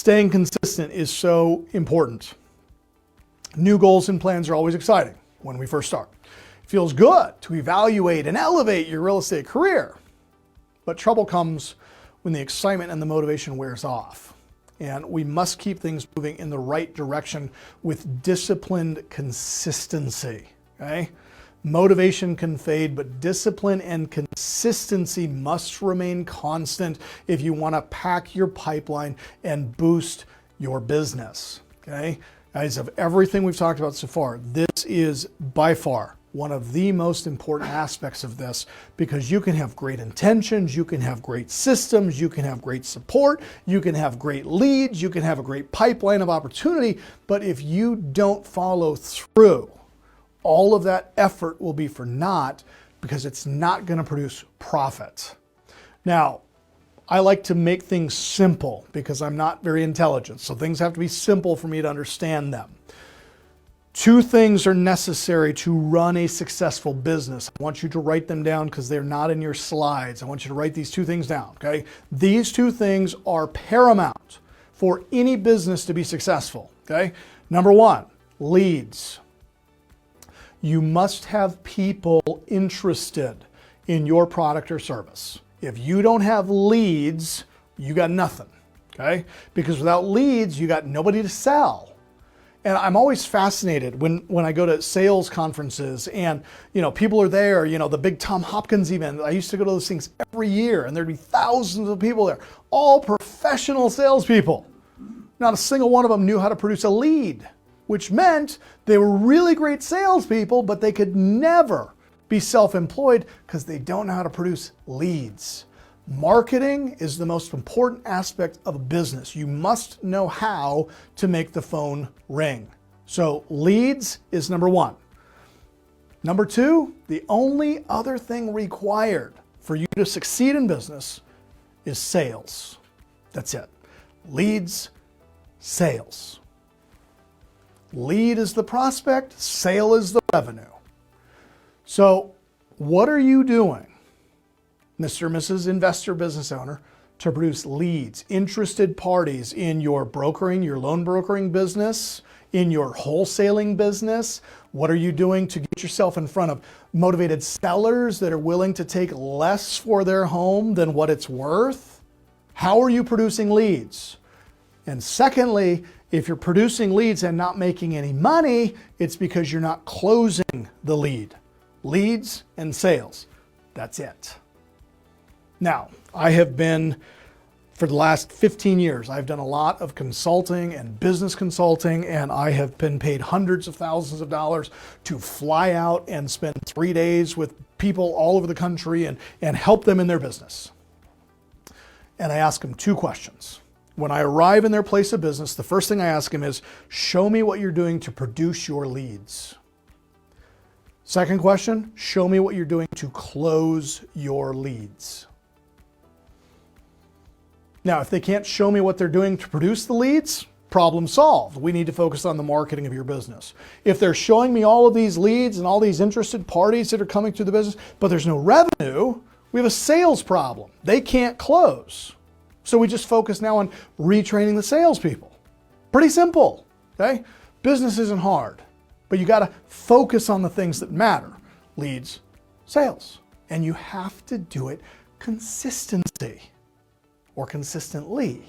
staying consistent is so important. New goals and plans are always exciting when we first start. It feels good to evaluate and elevate your real estate career. But trouble comes when the excitement and the motivation wears off. And we must keep things moving in the right direction with disciplined consistency, okay? Motivation can fade, but discipline and consistency must remain constant if you want to pack your pipeline and boost your business, okay? Guys, of everything we've talked about so far, this is by far one of the most important aspects of this, because you can have great intentions, you can have great systems, you can have great support, you can have great leads, you can have a great pipeline of opportunity, but if you don't follow through, all of that effort will be for naught, because it's not going to produce profit. Now, I like to make things simple because I'm not very intelligent, so things have to be simple for me to understand them. Two things are necessary to run a successful business. I want you to write them down because they're not in your slides. I want you to write these two things down, okay? These two things are paramount for any business to be successful, okay? Number one, leads. You must have people interested in your product or service. If you don't have leads, you got nothing, okay? Because without leads, you got nobody to sell. And I'm always fascinated when I go to sales conferences and, people are there, the big Tom Hopkins event. I used to go to those things every year and there'd be thousands of people there, all professional salespeople. Not a single one of them knew how to produce a lead, which meant they were really great salespeople, but they could never be self-employed because they don't know how to produce leads. Marketing is the most important aspect of a business. You must know how to make the phone ring. So leads is number one. Number two, the only other thing required for you to succeed in business is sales. That's it. Leads, sales. Lead is the prospect, sale is the revenue. So what are you doing, Mr. and Mrs. Investor Business Owner, to produce leads, interested parties in your brokering, your loan brokering business, in your wholesaling business? What are you doing to get yourself in front of motivated sellers that are willing to take less for their home than what it's worth? How are you producing leads? And secondly, if you're producing leads and not making any money, it's because you're not closing the lead. Leads and sales. That's it. Now, I have been, for the last 15 years, I've done a lot of consulting and business consulting, and I have been paid hundreds of thousands of dollars to fly out and spend 3 days with people all over the country and help them in their business. And I ask them two questions. When I arrive in their place of business, the first thing I ask them is, show me what you're doing to produce your leads. Second question, show me what you're doing to close your leads. Now, if they can't show me what they're doing to produce the leads, problem solved. We need to focus on the marketing of your business. If they're showing me all of these leads and all these interested parties that are coming to the business, but there's no revenue, we have a sales problem. They can't close. So we just focus now on retraining the salespeople. Pretty simple, okay? Business isn't hard, but you gotta focus on the things that matter. Leads, sales. And you have to do it consistently. Or consistently.